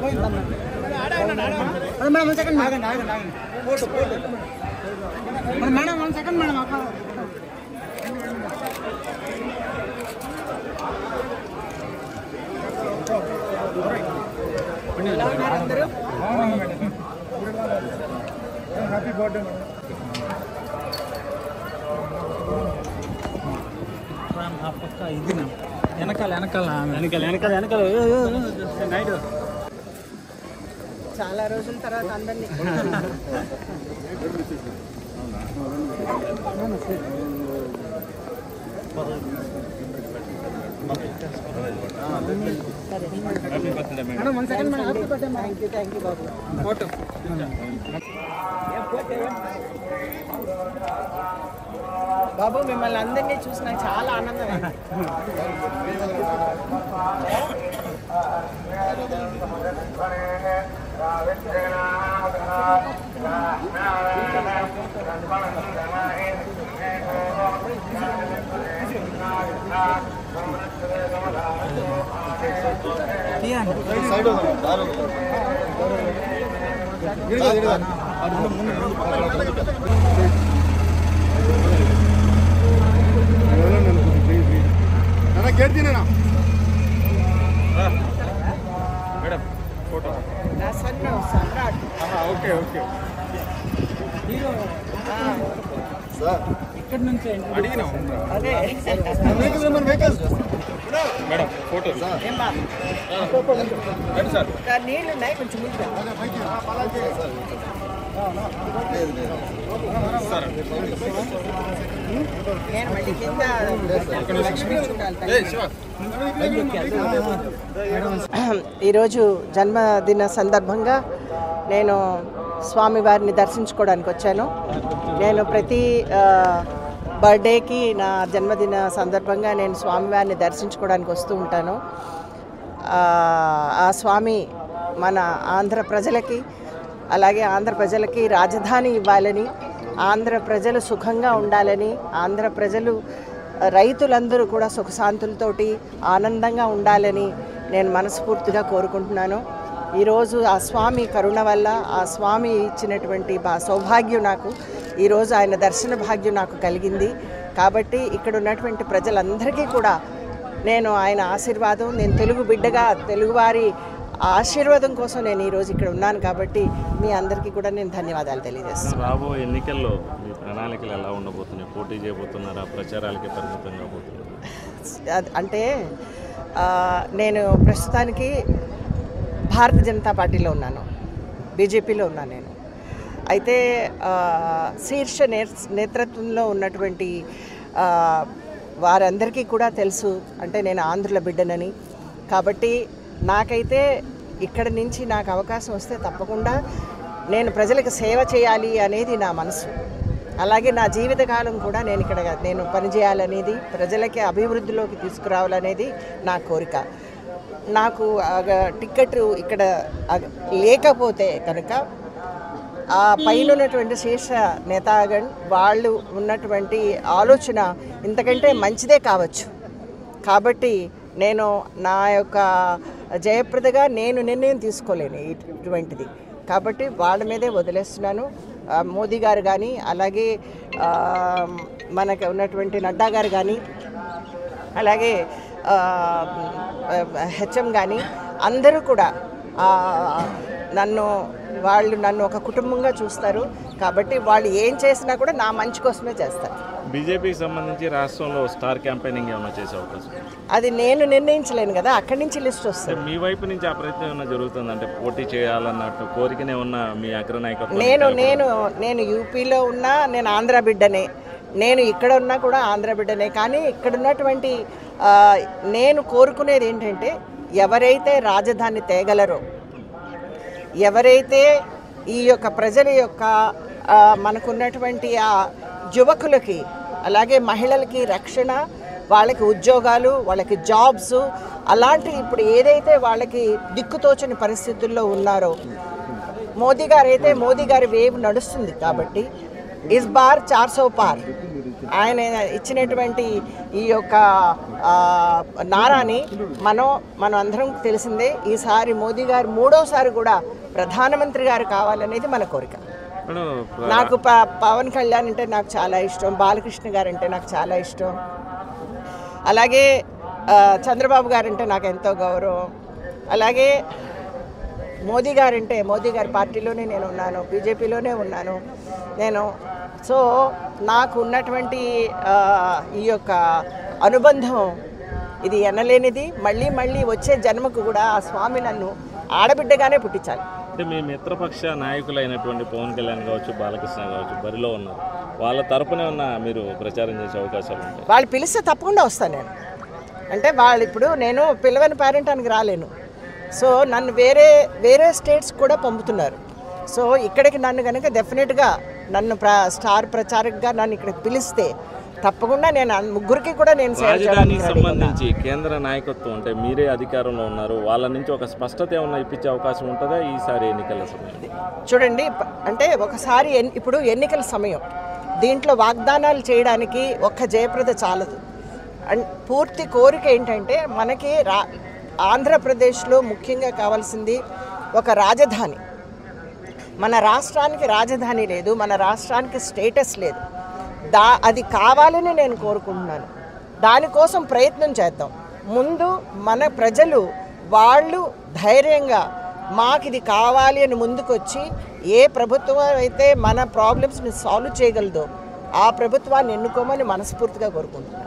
Madam 1 second ఆగండి madam 1 second madam happy birthday పక్క ఇది వెనకాల నైట్ చాలా రోజుల తర్వాత అందరినీ థ్యాంక్ యూ బాబు ఫోటో బాబు మిమ్మల్ని అందరినీ చూసి నాకు చాలా ఆనందం మేడం ఫోటో నా సమ్రాట్ ఓకే ఓకే సార్ ఇక్కడ నుంచి అడిగినాం అదే మేడం ఫోటో సార్ నీళ్ళు ఉన్నాయి కొంచెం ముందుగా నేను మళ్ళీ కింద ఈరోజు జన్మదిన సందర్భంగా నేను స్వామివారిని దర్శించుకోవడానికి వచ్చాను. నేను ప్రతి బర్త్డేకి నా జన్మదిన సందర్భంగా నేను స్వామివారిని దర్శించుకోవడానికి వస్తూ ఉంటాను. ఆ స్వామి మన ఆంధ్ర ప్రజలకి అలాగే ఆంధ్ర ప్రజలకి రాజధాని ఇవ్వాలని, ఆంధ్ర ప్రజలు సుఖంగా ఉండాలని, ఆంధ్ర ప్రజలు రైతులందరూ కూడా సుఖశాంతులతోటి ఆనందంగా ఉండాలని నేను మనస్ఫూర్తిగా కోరుకుంటున్నాను. ఈరోజు ఆ స్వామి కరుణ వల్ల, ఆ స్వామి ఇచ్చినటువంటి సౌభాగ్యం నాకు ఈరోజు ఆయన దర్శన భాగ్యం నాకు కలిగింది. కాబట్టి ఇక్కడ ఉన్నటువంటి ప్రజలందరికీ కూడా నేను ఆయన ఆశీర్వాదం, నేను తెలుగు బిడ్డగా తెలుగువారి ఆశీర్వాదం కోసం నేను ఈరోజు ఇక్కడ ఉన్నాను. కాబట్టి మీ అందరికీ కూడా నేను ధన్యవాదాలు తెలియజేస్తాను. రాబోయే ఎన్నికల్లో మీ ప్రణాళికలు ఎలా ఉండబోతున్నాయి? పోటీ చేయబోతున్నారా? ప్రచారాలకి పరిమితంగా పోతున్నారు? అంటే నేను ప్రస్తుతానికి భారతీయ జనతా పార్టీలో ఉన్నాను, బీజేపీలో ఉన్నాను నేను. అయితే శీర్ష నేతృత్వంలో ఉన్నటువంటి వారందరికీ కూడా తెలుసు అంటే నేను ఆంధ్రుల బిడ్డనని. కాబట్టి నాకైతే ఇక్కడి నుంచి నాకు అవకాశం వస్తే తప్పకుండా నేను ప్రజలకు సేవ చేయాలి అనేది నా మనసు. అలాగే నా జీవితకాలం కూడా నేను పనిచేయాలనేది, ప్రజలకి అభివృద్ధిలోకి తీసుకురావాలనేది నా కోరిక. నాకు టికెట్ ఇక్కడ లేకపోతే కనుక ఆ పైన ఉన్నటువంటి శీర్ష నేతాగణ్ వాళ్ళు ఉన్నటువంటి ఆలోచన ఇంతకంటే మంచిదే కావచ్చు. కాబట్టి నేను నా యొక్క జయప్రదగా నేను నిర్ణయం తీసుకోలేను ఇటువంటిది. కాబట్టి వాళ్ళ మీదే వదిలేస్తున్నాను. మోదీ గారు కానీ, అలాగే మనకు ఉన్నటువంటి నడ్డా గారు కానీ, అలాగే హెచ్ఎం కానీ అందరూ కూడా వాళ్ళు నన్ను ఒక కుటుంబంగా చూస్తారు. కాబట్టి వాళ్ళు ఏం చేసినా కూడా నా మంచి కోసమే చేస్తారు. బీజేపీకి సంబంధించి రాష్ట్రంలో స్టార్ క్యాంపెయినింగ్ ఏమైనా చేసే అవకాశం? అది నేను నిర్ణయించలేను కదా, అక్కడి నుంచి లిస్ట్ వస్తుంది. మీ వైపు నుంచి ఆ ప్రయత్నం ఏమైనా జరుగుతుంది? అంటే పోటీ చేయాలన్నట్టు కోరికనే ఉన్న మీ అగ్రనాయకత్వం? నేను యూపీలో ఉన్నా, నేను ఆంధ్ర బిడ్డనే. నేను ఇక్కడ ఉన్నా కూడా ఆంధ్ర బిడ్డనే. కానీ ఇక్కడ ఉన్నటువంటి నేను కోరుకునేది ఏంటంటే, ఎవరైతే రాజధాని తేగలరో, ఎవరైతే ఈ యొక్క ప్రజల యొక్క మనకున్నటువంటి ఆ యువకులకి అలాగే మహిళలకి రక్షణ, వాళ్ళకి ఉద్యోగాలు, వాళ్ళకి జాబ్స్, అలాంటి ఇప్పుడు ఏదైతే వాళ్ళకి దిక్కుతోచని పరిస్థితుల్లో ఉన్నారో, మోదీ గారు వేవ్ నడుస్తుంది. కాబట్టి ఇస్ బార్ 400 పార్ ఆయన ఇచ్చినటువంటి ఈ యొక్క నారాని మనం అందరం తెలిసిందే. ఈసారి మోదీ గారు మూడోసారి కూడా ప్రధానమంత్రి గారు కావాలనేది మన కోరిక. నాకు పవన్ కళ్యాణ్ అంటే నాకు చాలా ఇష్టం, బాలకృష్ణ గారు అంటే నాకు చాలా ఇష్టం, అలాగే చంద్రబాబు గారు అంటే నాకు ఎంతో గౌరవం, అలాగే మోదీ గారి పార్టీలోనే నేను ఉన్నాను, బీజేపీలోనే ఉన్నాను నేను. సో నాకు ఉన్నటువంటి ఈ యొక్క అనుబంధం ఇది ఎనలేనిది. మళ్ళీ మళ్ళీ వచ్చే జన్మకు కూడా ఆ స్వామి నన్ను ఆడబిడ్డగానే పుట్టించాలి. అంటే మీ మిత్రపక్ష నాయకులైనటువంటి పవన్ కళ్యాణ్ కావచ్చు, బాలకృష్ణ కావచ్చు బరిలో ఉన్నారు, వాళ్ళ తరపునే ఉన్న మీరు ప్రచారం చేసే అవకాశాలు ఉంటాయి? వాళ్ళు పిలిస్తే తప్పకుండా వస్తాను నేను. అంటే వాళ్ళు ఇప్పుడు నేను పిలవని పేరెంటానికి రాలేను. సో నన్ను వేరే స్టేట్స్ కూడా పంపుతున్నారు. సో ఇక్కడికి నన్ను కనుక డెఫినెట్గా నన్ను స్టార్ ప్రచారకగా నన్ను ఇక్కడికి పిలిస్తే తప్పకుండా నేను ముగ్గురికి కూడా నేను రాజధానికి సంబంధించి కేంద్ర నాయకత్వం అంటే మీరే అధికారంలో ఉన్నారు, వాళ్ళ నుంచి ఒక స్పష్టత ఏమన్నా ఇప్పించే అవకాశం ఉంటుందా ఈసారి ఎన్నికల సమయం? చూడండి, అంటే ఒకసారి ఇప్పుడు ఎన్నికల సమయం, దీంట్లో వాగ్దానాలు చేయడానికి ఒక్క జయప్రద చాలదు. పూర్తి కోరిక ఏంటంటే మనకి ఆంధ్రప్రదేశ్లో ముఖ్యంగా కావాల్సింది ఒక రాజధాని. మన రాష్ట్రానికి రాజధాని లేదు, మన రాష్ట్రానికి స్టేటస్ లేదు. అది కావాలని నేను కోరుకుంటున్నాను. దానికోసం ప్రయత్నం చేద్దాం. ముందు మన ప్రజలు వాళ్ళు ధైర్యంగా మాకు ఇది కావాలి అని ముందుకొచ్చి ఏ ప్రభుత్వం అయితే మన ప్రాబ్లమ్స్ని సాల్వ్ చేయగలదో ఆ ప్రభుత్వాన్ని ఎన్నుకోమని మనస్ఫూర్తిగా కోరుకుంటున్నాను.